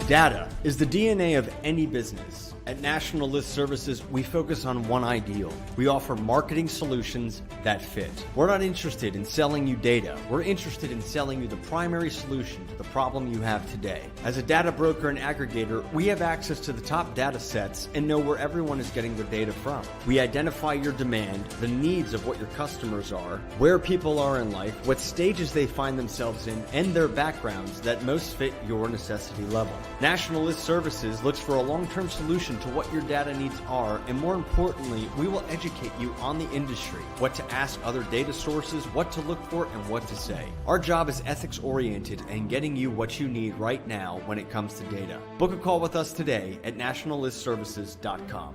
Data is the DNA of any business. At National List Services, we focus on one ideal. We offer marketing solutions that fit. We're not interested in selling you data. We're interested in selling you the primary solution to the problem you have today. As a data broker and aggregator, we have access to the top data sets and know where everyone is getting their data from. We identify your demand, the needs of what your customers are, where people are in life, what stages they find themselves in, and their backgrounds that most fit your necessity level. National List Services looks for a long-term solution to what your data needs are, and more importantly, we will educate you on the industry, what to ask other data sources, what to look for, and what to say. Our job is ethics-oriented and getting you what you need right now when it comes to data. Book a call with us today at nationallistservices.com.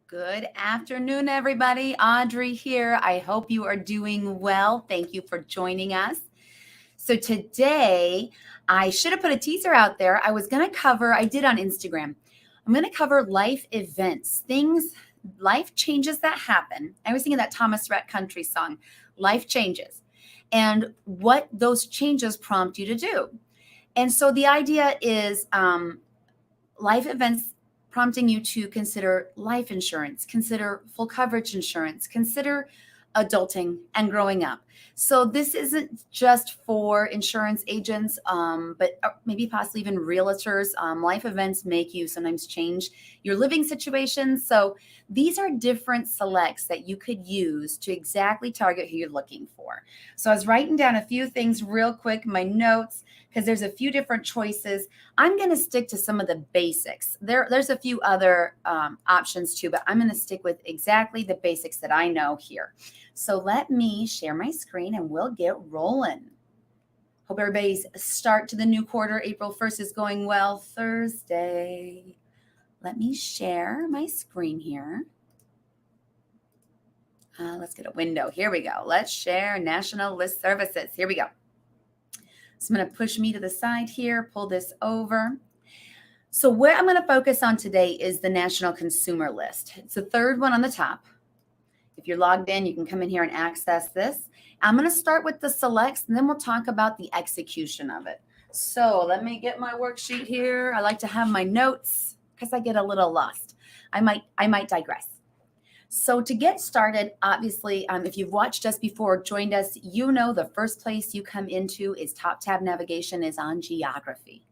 Good afternoon, everybody. Audrey here. I hope you are doing well. Thank you for joining us. So today, I should have put a teaser out there. I was going to cover, I did on Instagram. I'm going to cover life events, life changes that happen. I was thinking that Thomas Rhett country song, Life Changes, and what those changes prompt you to do. And so the idea is life events prompting you to consider life insurance, consider full coverage insurance, consider adulting and growing up. So this isn't just for insurance agents, but maybe possibly even realtors. Life events make you sometimes change your living situation. So these are different selects that you could use to exactly target who you're looking for. So I was writing down a few things real quick, my notes, because there's a few different choices. I'm going to stick to some of the basics. There's a few other options too, but I'm going to stick with exactly the basics that I know here. So let me share my screen and we'll get rolling. Hope everybody's start to the new quarter, April 1st, is going well. Thursday. Let me share my screen here. Let's get a window. Here we go. Let's share National List Services. Here we go. So I'm going to push me to the side here, pull this over. So what I'm going to focus on today is the National Consumer List. It's the third one on the top. If you're logged in, you can come in here and access this. I'm going to start with the selects, and then we'll talk about the execution of it. So let me get my worksheet here. I like to have my notes because I get a little lost. I might digress. So to get started, obviously, if you've watched us before, joined us, you know the first place you come into is top tab navigation is on geography.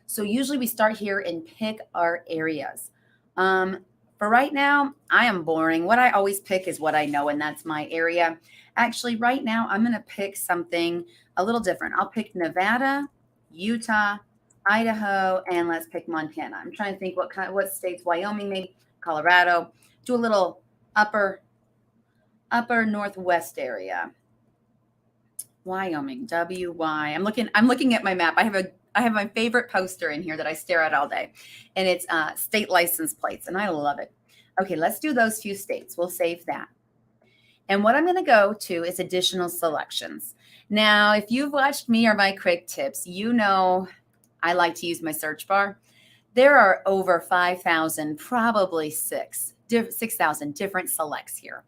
So usually we start here and pick our areas. For right now, I am boring. What I always pick is what I know, and that's my area. Actually, right now, I'm going to pick something a little different. I'll pick Nevada, Utah, Idaho, and let's pick Montana. I'm trying to think what states, Wyoming, maybe Colorado. Do a little upper northwest area. Wyoming, WY. I'm looking at my map. I have my favorite poster in here that I stare at all day, and it's state license plates, and I love it. Okay, let's do those few states. We'll save that. And what I'm going to go to is additional selections. Now, if you've watched me or my quick tips, you know I like to use my search bar. There are over 5,000, probably 6,000 different selects here.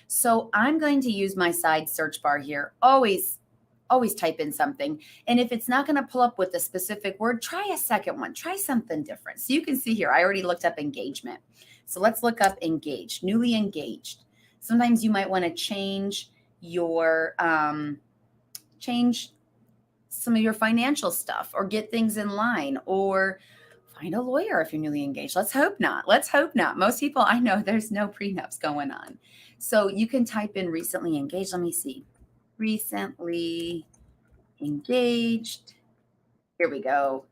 So I'm going to use my side search bar here. Always type in something. And if it's not going to pull up with a specific word, try a second one. Try something different. So you can see here, I already looked up engagement. So let's look up engaged, newly engaged. Sometimes you might want to change your, change some of your financial stuff or get things in line or find a lawyer if you're newly engaged. Let's hope not. Let's hope not. Most people I know, there's no prenups going on. So you can type in recently engaged. Let me see. Recently engaged. Here we go.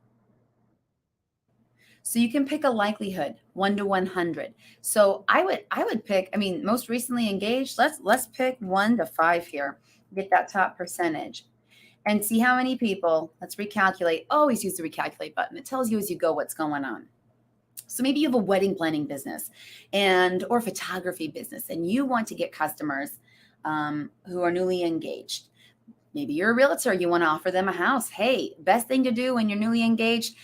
So you can pick a likelihood, 1 to 100. So I would pick, most recently engaged, let's pick 1 to 5 here. Get that top percentage. And see how many people, let's recalculate. Always use the recalculate button. It tells you as you go what's going on. So maybe you have a wedding planning business or photography business, and you want to get customers who are newly engaged. Maybe you're a realtor. You want to offer them a house. Hey, best thing to do when you're newly engaged.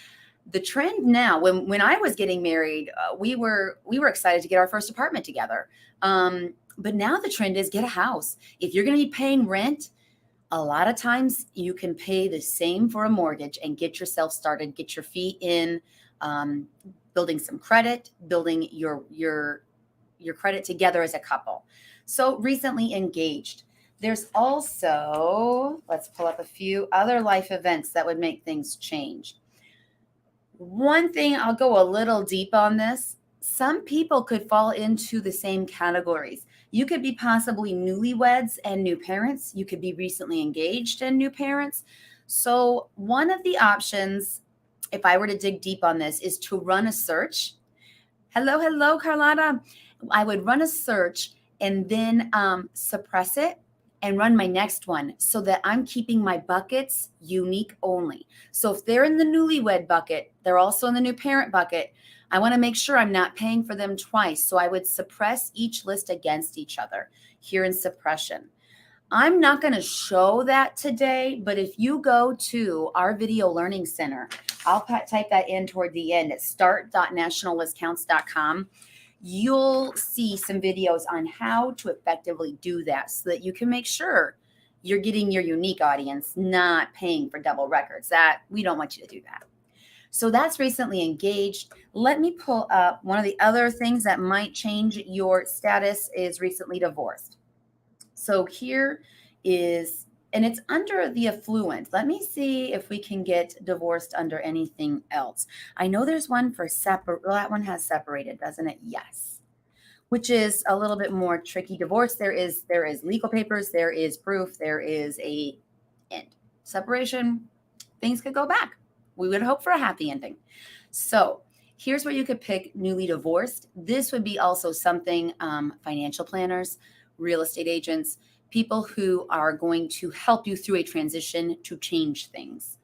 The trend now, when I was getting married, we were excited to get our first apartment together. But now the trend is get a house. If you're going to be paying rent, a lot of times you can pay the same for a mortgage and get yourself started, get your feet in, building some credit, building your credit together as a couple. So recently engaged. There's also, let's pull up a few other life events that would make things change. One thing, I'll go a little deep on this. Some people could fall into the same categories. You could be possibly newlyweds and new parents. You could be recently engaged and new parents. So one of the options, if I were to dig deep on this, is to run a search. Hello, Carlotta. I would run a search and then suppress it and run my next one so that I'm keeping my buckets unique only. So if they're in the newlywed bucket, they're also in the new parent bucket. I want to make sure I'm not paying for them twice. So I would suppress each list against each other here in suppression. I'm not going to show that today, but if you go to our video learning center, I'll type that in toward the end at start.nationallistcounts.com. You'll see some videos on how to effectively do that so that you can make sure you're getting your unique audience, not paying for double records. That we don't want you to do that. So that's recently engaged. Let me pull up one of the other things that might change your status is recently divorced. So here is, and it's under the affluent. Let me see if we can get divorced under anything else. I know there's one for separate. Well, that one has separated, doesn't it? Yes. Which is a little bit more tricky. Divorce, there is legal papers, there is proof, there is a end. Separation, things could go back. We would hope for a happy ending. So here's where you could pick newly divorced. This would be also something financial planners, real estate agents, people who are going to help you through a transition to change things.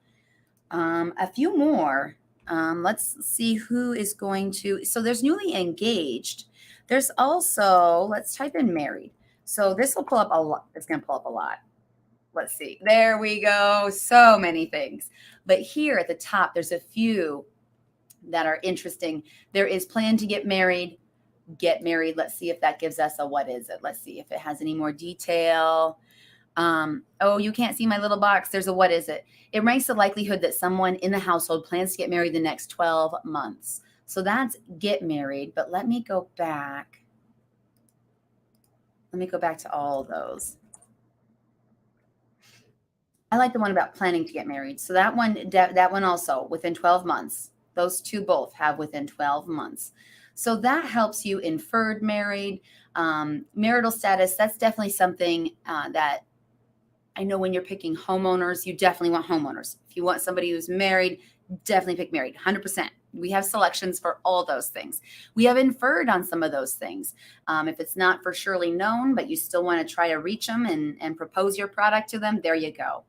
A few more. Let's see who is going to. So there's newly engaged. There's also, let's type in married. So this will pull up a lot. It's going to pull up a lot. Let's see. There we go. So many things. But here at the top, there's a few that are interesting. There is plan to get married. Get married. Let's see if that gives us a what is it. Let's see if it has any more detail. Oh, you can't see my little box. There's a what is it. It ranks the likelihood that someone in the household plans to get married the next 12 months. So that's get married. But let me go back. Let me go back to all of those. I like the one about planning to get married. So that one also within 12 months. Those two both have within 12 months. So that helps you inferred married, marital status. That's definitely something that I know when you're picking homeowners, you definitely want homeowners. If you want somebody who's married, definitely pick married, 100%. We have selections for all those things. We have inferred on some of those things. If it's not for surely known, but you still want to try to reach them and propose your product to them, there you go.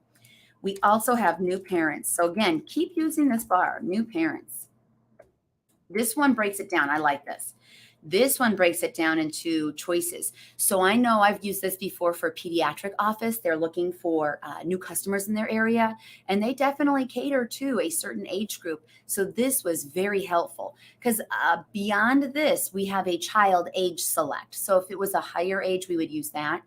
We also have new parents. So again, keep using this bar, new parents. This one breaks it down. I like this. This one breaks it down into choices. So I know I've used this before for a pediatric office. They're looking for new customers in their area, and they definitely cater to a certain age group. So this was very helpful because beyond this, we have a child age select. So if it was a higher age, we would use that.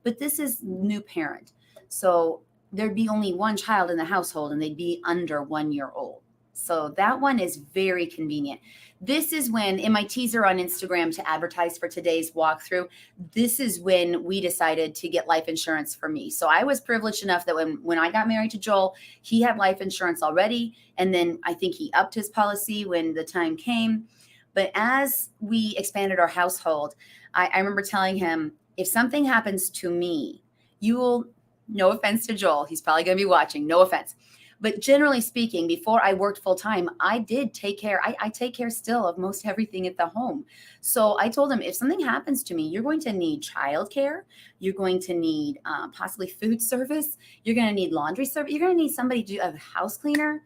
But this is new parent. So there'd be only one child in the household and they'd be under 1 year old. So that one is very convenient. This is when in my teaser on Instagram to advertise for today's walkthrough, this is when we decided to get life insurance for me. So I was privileged enough that when I got married to Joel, he had life insurance already. And then I think he upped his policy when the time came. But as we expanded our household, I remember telling him, if something happens to me, you will, no offense to Joel, he's probably going to be watching, no offense. But generally speaking, before I worked full time, I did take care. I take care still of most everything at the home. So I told him, if something happens to me, you're going to need childcare. You're going to need possibly food service. You're going to need laundry service. You're going to need somebody to do a house cleaner.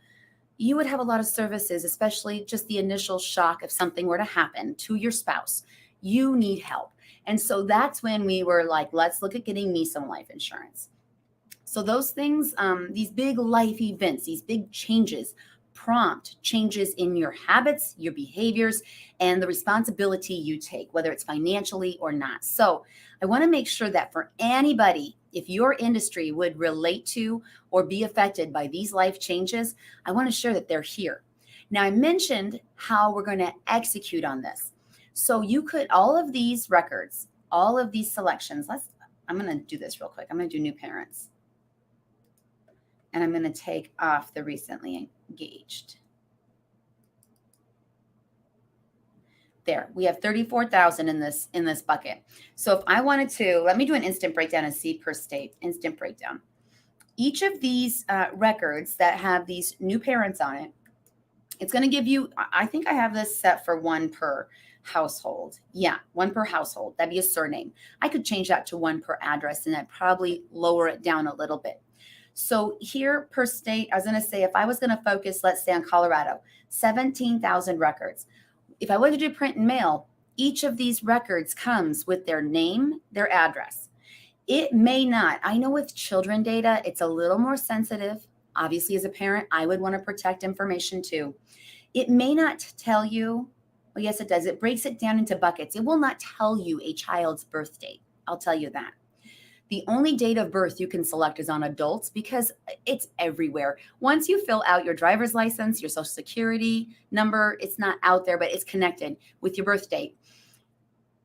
You would have a lot of services, especially just the initial shock if something were to happen to your spouse. You need help. And so that's when we were like, let's look at getting me some life insurance. So those things, these big life events, these big changes prompt changes in your habits, your behaviors, and the responsibility you take, whether it's financially or not. So I want to make sure that for anybody, if your industry would relate to or be affected by these life changes, I want to share that they're here. Now, I mentioned how we're going to execute on this. So you could, all of these records, all of these selections, I'm going to do this real quick. I'm going to do new parents. And I'm going to take off the recently engaged. There, we have 34,000 in this bucket. So if I wanted to, let me do an instant breakdown and see per state, instant breakdown. Each of these records that have these new parents on it, it's going to give you, I think I have this set for one per household. Yeah, one per household. That'd be a surname. I could change that to one per address, and I'd probably lower it down a little bit. So here per state, I was going to say, if I was going to focus, let's say on Colorado, 17,000 records. If I wanted to do print and mail, each of these records comes with their name, their address. It may not. I know with children data, it's a little more sensitive. Obviously, as a parent, I would want to protect information too. It may not tell you, well, yes, it does. It breaks it down into buckets. It will not tell you a child's birth date. I'll tell you that. The only date of birth you can select is on adults because it's everywhere. Once you fill out your driver's license, your social security number, it's not out there, but it's connected with your birth date.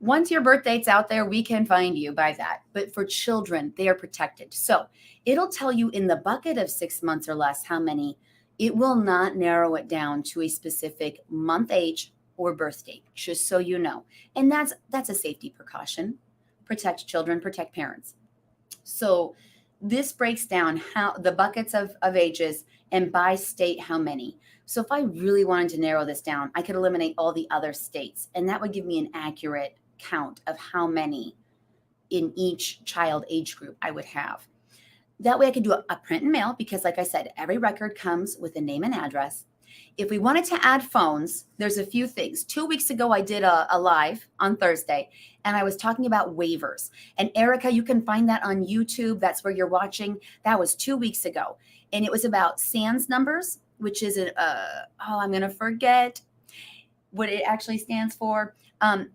Once your birth date's out there, we can find you by that. But for children, they are protected. So it'll tell you in the bucket of 6 months or less how many. It will not narrow it down to a specific month, age, or birth date, just so you know. And that's a safety precaution. Protect children, protect parents. So this breaks down how the buckets of ages and by state how many. So if I really wanted to narrow this down, I could eliminate all the other states, and that would give me an accurate count of how many in each child age group I would have. That way I could do a print and mail because, like I said, every record comes with a name and address. If we wanted to add phones, there's a few things. 2 weeks ago, I did a live on Thursday, and I was talking about waivers. And Erica, you can find that on YouTube. That's where you're watching. That was 2 weeks ago. And it was about SANS numbers, which is I'm going to forget what it actually stands for.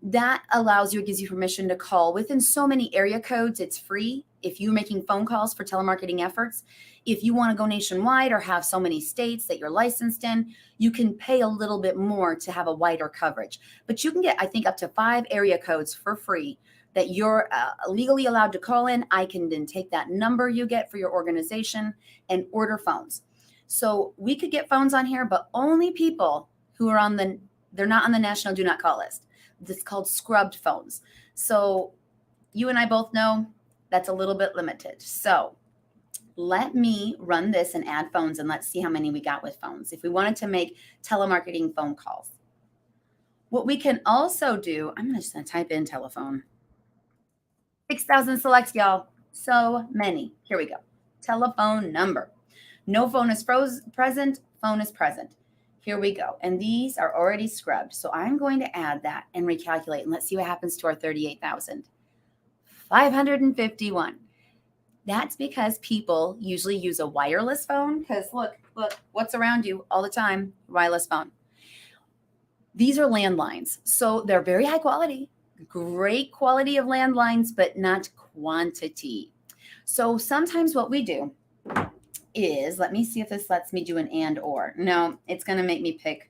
That allows you, it gives you permission to call within so many area codes. It's free if you're making phone calls for telemarketing efforts. If you want to go nationwide or have so many states that you're licensed in, you can pay a little bit more to have a wider coverage. But you can get, I think, up to 5 area codes for free that you're legally allowed to call in. I can then take that number you get for your organization and order phones. So we could get phones on here, but only people who are they're not on the national do not call list. This is called scrubbed phones. So you and I both know that's a little bit limited. So let me run this and add phones, and let's see how many we got with phones. If we wanted to make telemarketing phone calls. What we can also do, I'm just going to type in telephone. 6,000 selects, y'all. So many. Here we go. Telephone number. No phone is present. Phone is present. Here we go. And these are already scrubbed. So I'm going to add that and recalculate. And let's see what happens to our 38,000. 551. That's because people usually use a wireless phone because look, what's around you all the time? Wireless phone. These are landlines. So they're very high quality, great quality of landlines, but not quantity. So sometimes what we do is, let me see if this lets me do an and or. No, it's going to make me pick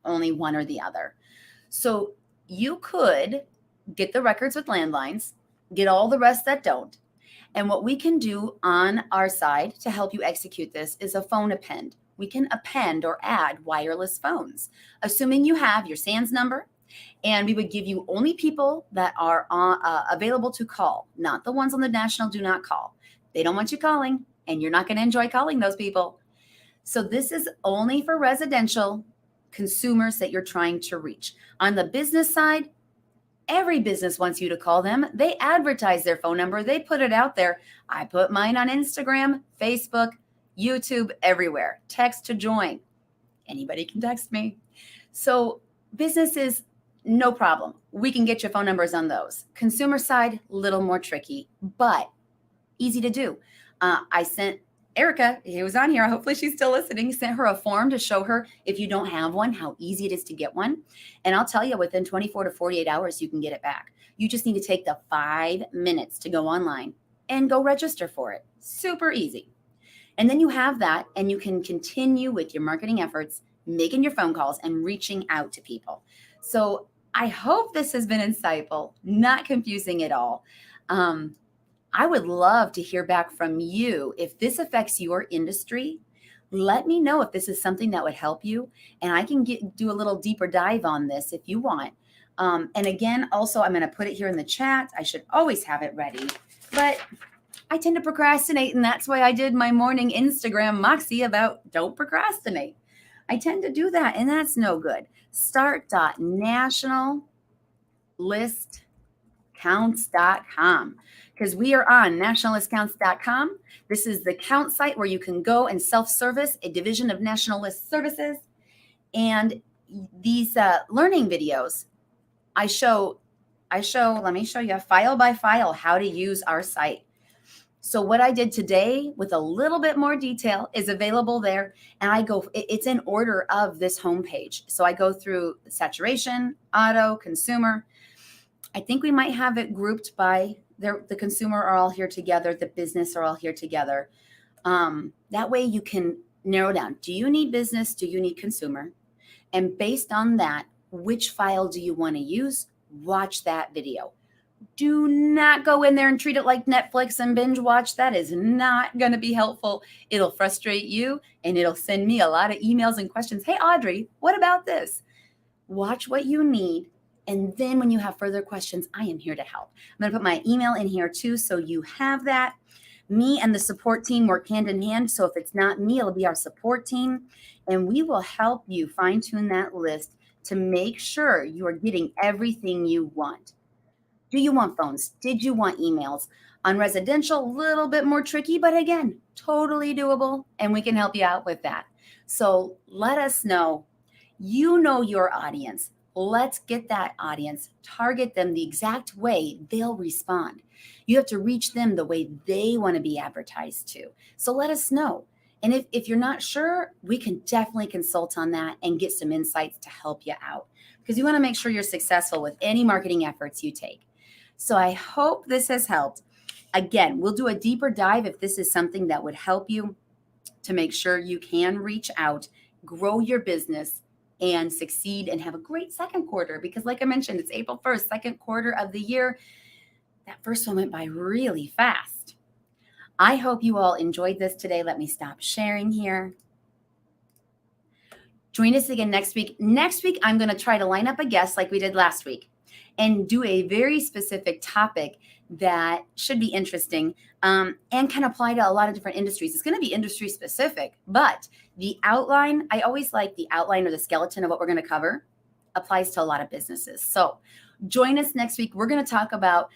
only one or the other. So you could get the records with landlines, get all the rest that don't. And what we can do on our side to help you execute this is a phone append. We can append or add wireless phones, assuming you have your SANS number, and we would give you only people that are available to call, not the ones on the national do not call. They don't want you calling, and you're not going to enjoy calling those people. So this is only for residential consumers that you're trying to reach. On the business side, every business wants you to call them. They advertise their phone number. They put it out there. I put mine on Instagram, Facebook, YouTube, everywhere. Text to join. Anybody can text me. So businesses, no problem. We can get your phone numbers on those. Consumer side, little more tricky, but easy to do. I sent Erica, who was on here, hopefully she's still listening, sent her a form to show her if you don't have one, how easy it is to get one. And I'll tell you, within 24 to 48 hours, you can get it back. You just need to take the 5 minutes to go online and go register for it. Super easy. And then you have that, and you can continue with your marketing efforts, making your phone calls and reaching out to people. So I hope this has been insightful, not confusing at all. I would love to hear back from you. If this affects your industry, let me know if this is something that would help you. And I can do a little deeper dive on this if you want. And again, also, I'm going to put it here in the chat. I should always have it ready, but I tend to procrastinate. And that's why I did my morning Instagram moxie about don't procrastinate. I tend to do that, and that's no good. Start.nationallistcounts.com, because we are on nationallistcounts.com. This is the count site where you can go and self-service a division of National List Services. And these learning videos, I show, let me show you file by file how to use our site. So what I did today with a little bit more detail is available there. And it's in order of this homepage. So I go through saturation, auto, consumer. I think we might have it grouped by the consumer are all here together. The business are all here together. That way you can narrow down. Do you need business? Do you need consumer? And based on that, which file do you want to use? Watch that video. Do not go in there and treat it like Netflix and binge watch. That is not going to be helpful. It'll frustrate you, and it'll send me a lot of emails and questions. Hey, Audrey, what about this? Watch what you need. And then when you have further questions, I am here to help. I'm going to put my email in here too, so you have that. Me and the support team work hand in hand. So if it's not me, it'll be our support team. And we will help you fine tune that list to make sure you are getting everything you want. Do you want phones? Did you want emails? On residential, a little bit more tricky, but again, totally doable, and we can help you out with that. So let us know. You know your audience. Let's get that audience, target them the exact way they'll respond. You have to reach them the way they want to be advertised to. So let us know. And if you're not sure, we can definitely consult on that and get some insights to help you out, because you want to make sure you're successful with any marketing efforts you take. So I hope this has helped. Again, we'll do a deeper dive if this is something that would help you to make sure you can reach out, grow your business, and succeed and have a great second quarter. Because like I mentioned, it's April 1st, second quarter of the year. That first one went by really fast. I hope you all enjoyed this today. Let me stop sharing here. Join us again next week. Next week, I'm going to try to line up a guest like we did last week and do a very specific topic that should be interesting and can apply to a lot of different industries. It's going to be industry specific, but the outline, I always like the outline or the skeleton of what we're going to cover applies to a lot of businesses. So join us next week. We're going to talk about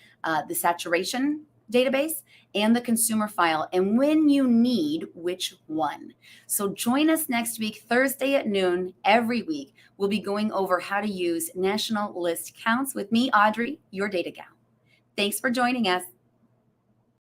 the saturation database and the consumer file and when you need which one. So join us next week, Thursday at noon every week. We'll be going over how to use National List Counts with me, Audrey, your data gal. Thanks for joining us.